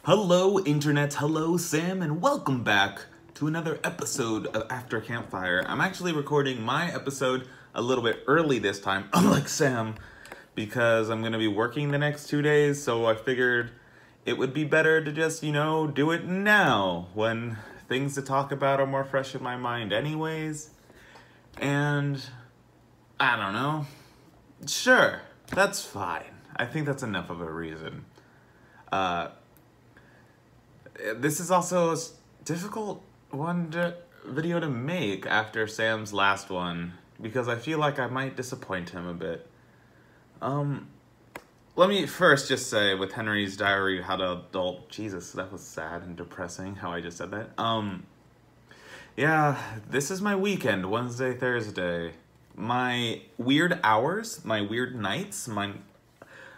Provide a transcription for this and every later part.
Hello internet, hello Sam, and welcome back to another episode of After Campfire. I'm actually recording my episode a little bit early this time, unlike Sam, because I'm going to be working the next 2 days, so I figured it would be better to just, do it now, when things to talk about are more fresh in my mind anyways. And, I don't know. Sure, that's fine. I think that's enough of a reason. This is also a difficult video to make after Sam's last one, because I feel like I might disappoint him a bit. Let me first just say, with Henry's Diary How to Adult, Jesus, that was sad and depressing how I just said that. Yeah, this is my weekend, Wednesday, Thursday. My weird hours, my weird nights, my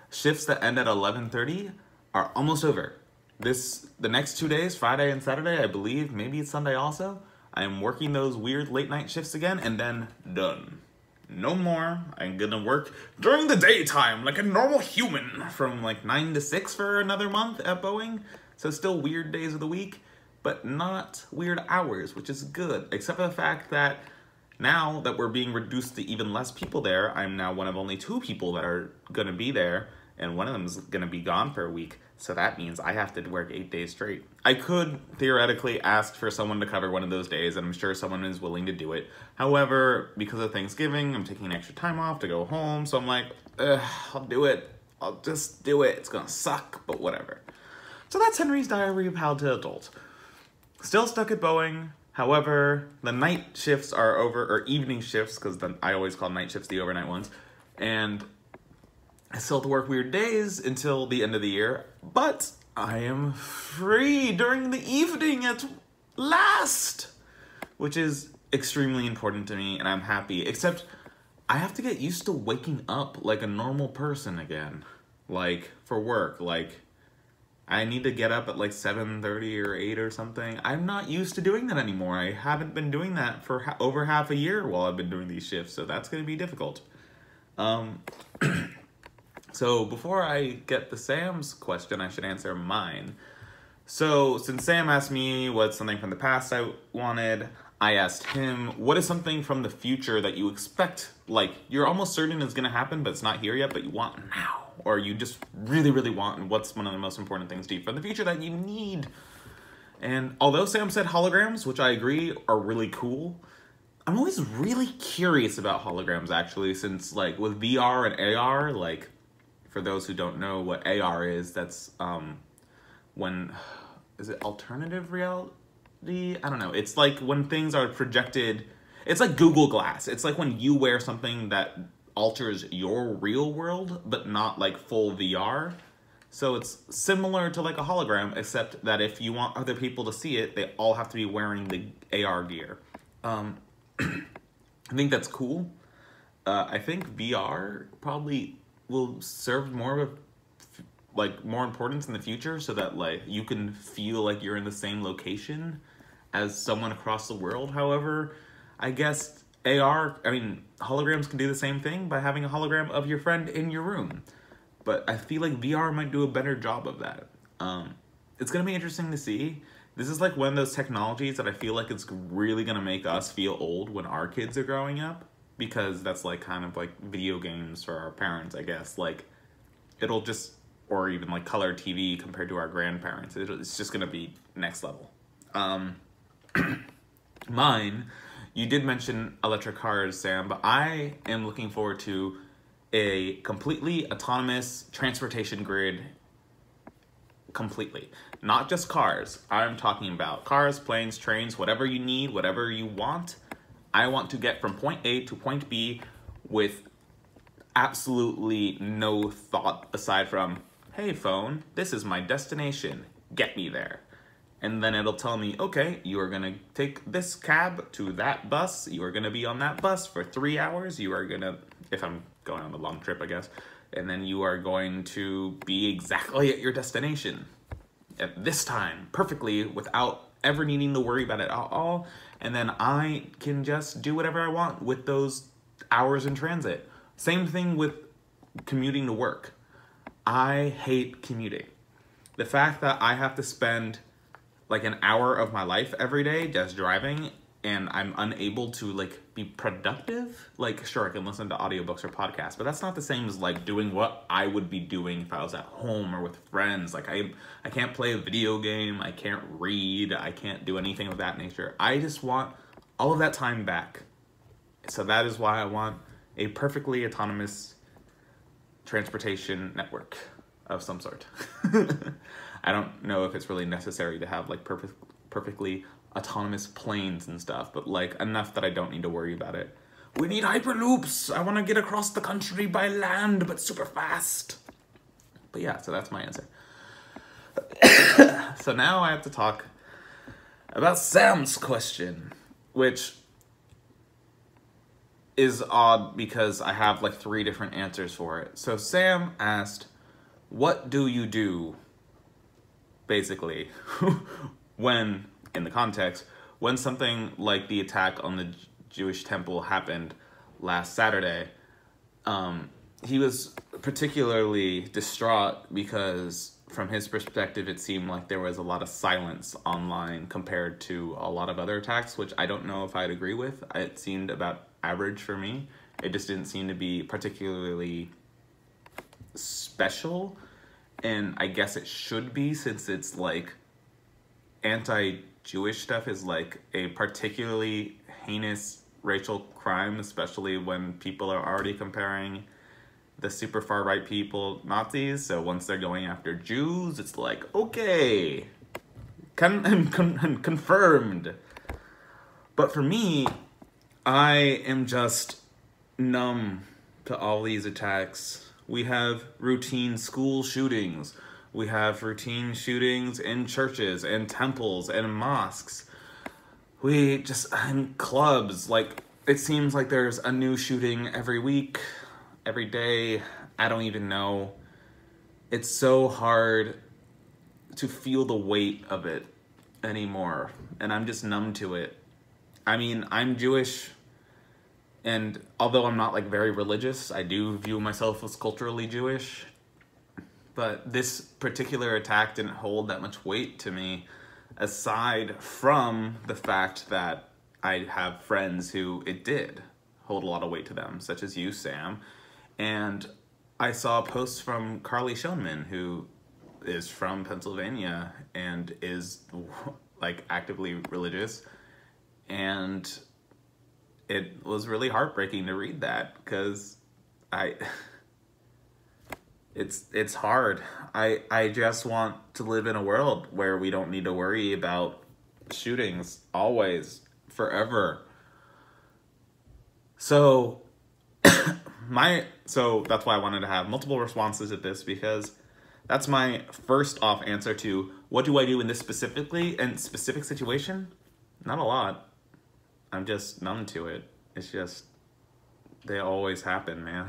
shifts that end at 11:30 are almost over. The next 2 days, Friday and Saturday, I believe, maybe it's Sunday also, I am working those weird late night shifts again, and then done. No more. I'm gonna work during the daytime like a normal human from like 9 to 6 for another month at Boeing. So still weird days of the week, but not weird hours, which is good, except for the fact that now that we're being reduced to even less people there, I'm now one of only 2 people that are gonna be there, and one of them is gonna be gone for a week. So that means I have to work 8 days straight. I could theoretically ask for someone to cover one of those days, and I'm sure someone is willing to do it. However, because of Thanksgiving, I'm taking extra time off to go home, so I'm like, I'll do it. I'll just do it. It's gonna suck, but whatever. So that's Henry's Diary of How to Adult. Still stuck at Boeing. However, the night shifts are over, or evening shifts, because I always call night shifts the overnight ones, and I still have to work weird days until the end of the year, but I am free during the evening at last, which is extremely important to me, and I'm happy, except I have to get used to waking up like a normal person again, like, for work. Like, I need to get up at like 7:30 or 8 or something. I'm not used to doing that anymore. I haven't been doing that for over half a year while I've been doing these shifts, so that's going to be difficult. So before I get to Sam's question, I should answer mine. So since Sam asked me what's something from the past I wanted, I asked him, what is something from the future that you expect, like, you're almost certain is going to happen, but it's not here yet, but you want now, or you just really, really want, and what's one of the most important things to you from the future that you need? And although Sam said holograms, which I agree are really cool, I'm always really curious about holograms, actually, since, like, with VR and AR, like, for those who don't know what AR is, that's is it alternative reality? I don't know. It's like when things are projected, it's like Google Glass. It's like when you wear something that alters your real world, but not like full VR. So it's similar to like a hologram, except that if you want other people to see it, they all have to be wearing the AR gear. I think that's cool. I think VR probably will serve more importance in the future, so that like you can feel like you're in the same location as someone across the world. However, I guess holograms can do the same thing by having a hologram of your friend in your room. But I feel like VR might do a better job of that. It's gonna be interesting to see. This is like one of those technologies that I feel like it's really gonna make us feel old when our kids are growing up. Because that's like kind of like video games for our parents, I guess. Like, it'll just, or even like color TV compared to our grandparents. It's just gonna be next level. Mine, you did mention electric cars, Sam, but I am looking forward to a completely autonomous transportation grid. Completely. Not just cars. I'm talking about cars, planes, trains, whatever you need, whatever you want. I want to get from point A to point B with absolutely no thought aside from, hey phone, this is my destination, get me there. And then it'll tell me, okay, you are gonna take this cab to that bus, you are gonna be on that bus for 3 hours, you are gonna, if I'm going on a long trip, I guess, and then you are going to be exactly at your destination at this time, perfectly, without ever needing to worry about it at all. And then I can just do whatever I want with those hours in transit. Same thing with commuting to work. I hate commuting. the fact that I have to spend like an hour of my life every day just driving and I'm unable to like be productive, like sure, I can listen to audiobooks or podcasts, but that's not the same as like doing what I would be doing if I was at home or with friends. Like I can't play a video game, I can't read, I can't do anything of that nature. I just want all of that time back. So that is why I want a perfectly autonomous transportation network of some sort. I don't know if it's really necessary to have like perfectly autonomous planes and stuff, but like enough that I don't need to worry about it. We need hyperloops. I want to get across the country by land, but super fast. But yeah, so that's my answer. So now I have to talk about Sam's question, which is odd because I have like 3 different answers for it. So Sam asked, what do you do, basically, when, in the context, when something like the attack on the Jewish temple happened last Saturday? He was particularly distraught because from his perspective, it seemed like there was a lot of silence online compared to a lot of other attacks, which I don't know if I'd agree with. It seemed about average for me. It just didn't seem to be particularly special, and I guess it should be, since it's like anti-Jewish stuff is like a particularly heinous racial crime, especially when people are already comparing the super far right people Nazis. So once they're going after Jews, it's like, okay, confirmed. But for me, I am just numb to all these attacks. We have routine school shootings. We have routine shootings in churches and temples and mosques. We just, in clubs, like, it seems like there's a new shooting every week, every day. I don't even know. It's so hard to feel the weight of it anymore, and I'm just numb to it. I mean, I'm Jewish, and although I'm not like very religious, I do view myself as culturally Jewish. But this particular attack didn't hold that much weight to me, aside from the fact that I have friends who it did hold a lot of weight to them, such as you, Sam. And I saw a post from Carly Schoenman, who is from Pennsylvania and is like actively religious. And it was really heartbreaking to read that, because it's hard. I just want to live in a world where we don't need to worry about shootings always, forever. So so that's why I wanted to have multiple responses at this, because that's my first off answer to what do I do in this specific situation? Not a lot. I'm just numb to it. It's just, they always happen, man.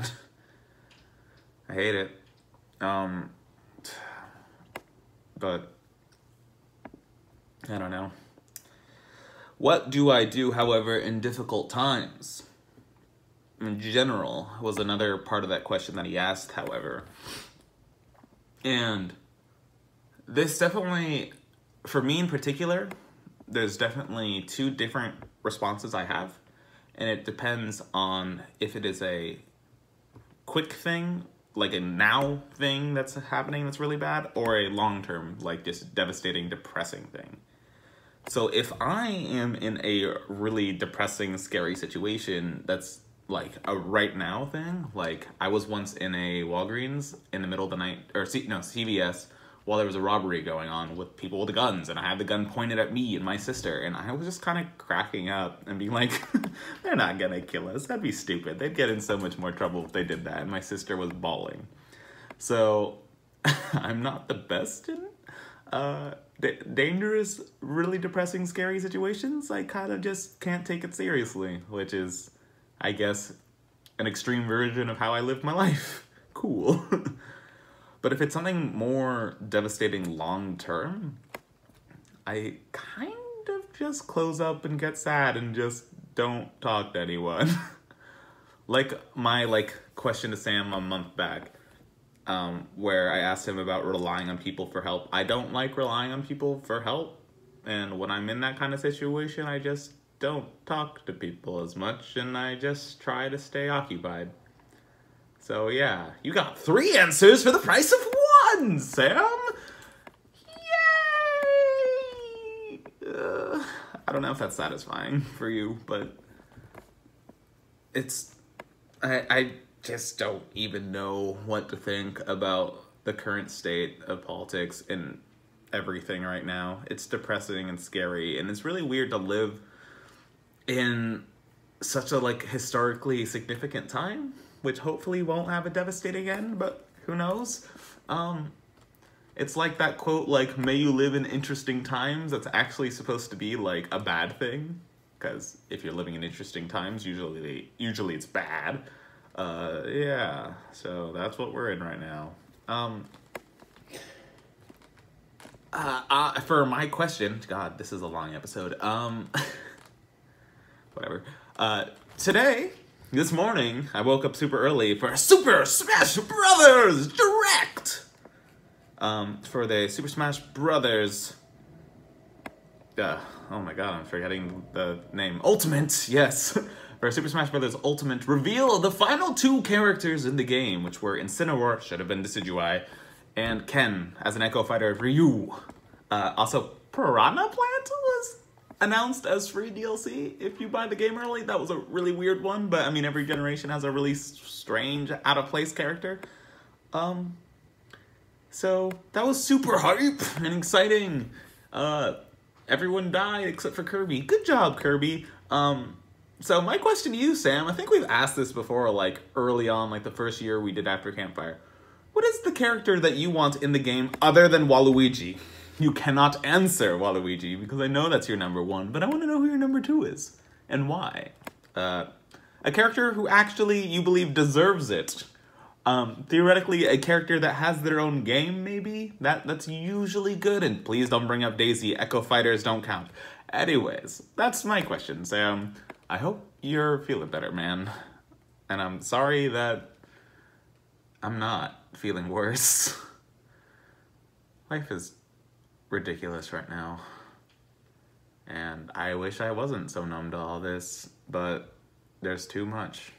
I hate it. But I don't know. What do I do, however, in difficult times? In general was another part of that question that he asked, however. And this definitely, for me in particular, there's definitely 2 different responses I have. And it depends on if it is a quick thing, like a now thing that's happening that's really bad, or a long-term, like just devastating, depressing thing. So if I am in a really depressing, scary situation that's like a right now thing, like I was once in a Walgreens in the middle of the night, or CVS, while there was a robbery going on with people with guns, and I had the gun pointed at me and my sister, and I was just kind of cracking up and being like, they're not gonna kill us, that'd be stupid, they'd get in so much more trouble if they did that, and my sister was bawling. So I'm not the best in dangerous, really depressing, scary situations. I kind of just can't take it seriously, which is, I guess, an extreme version of how I live my life. Cool. But if it's something more devastating long-term, I kind of just close up and get sad and just don't talk to anyone. Like my question to Sam a month back. where I asked him about relying on people for help. I don't like relying on people for help, and when I'm in that kind of situation, I just don't talk to people as much, and I just try to stay occupied. So yeah, you got 3 answers for the price of 1, Sam! Yay! I don't know if that's satisfying for you, but it's... I just don't even know what to think about the current state of politics and everything right now. It's depressing and scary, and it's really weird to live in such a, like, historically significant time, which hopefully won't have a devastating end, but who knows? It's like that quote, like, may you live in interesting times, that's actually supposed to be, like, a bad thing, because if you're living in interesting times, usually it's bad. Yeah, so that's what we're in right now. For my question, God, this is a long episode, whatever. This morning, I woke up super early for Super Smash Brothers Direct! For the Super Smash Brothers... oh my god, I'm forgetting the name. Ultimate, yes! For Super Smash Bros. Ultimate reveal of the final 2 characters in the game, which were Incineroar, should have been Decidueye, and Ken as an Echo Fighter of Ryu. Also, Piranha Plant was announced as free DLC if you buy the game early. That was a really weird one, but I mean, every generation has a really strange, out-of-place character. So that was super hype and exciting. Everyone died except for Kirby. Good job, Kirby. So my question to you, Sam, I think we've asked this before, like, early on, like, the first year we did After Campfire. What is the character that you want in the game other than Waluigi? You cannot answer Waluigi, because I know that's your number 1, but I want to know who your number 2 is, and why. A character who actually, you believe, deserves it. Theoretically, a character that has their own game, maybe? That's usually good, and please don't bring up Daisy. Echo Fighters don't count. Anyways, that's my question, Sam. I hope you're feeling better, man. And I'm sorry that I'm not feeling worse. Life is ridiculous right now. And I wish I wasn't so numb to all this, but there's too much.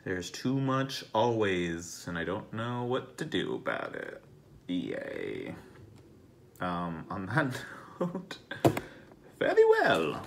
There's too much always, and I don't know what to do about it. Yay. On that note, very well.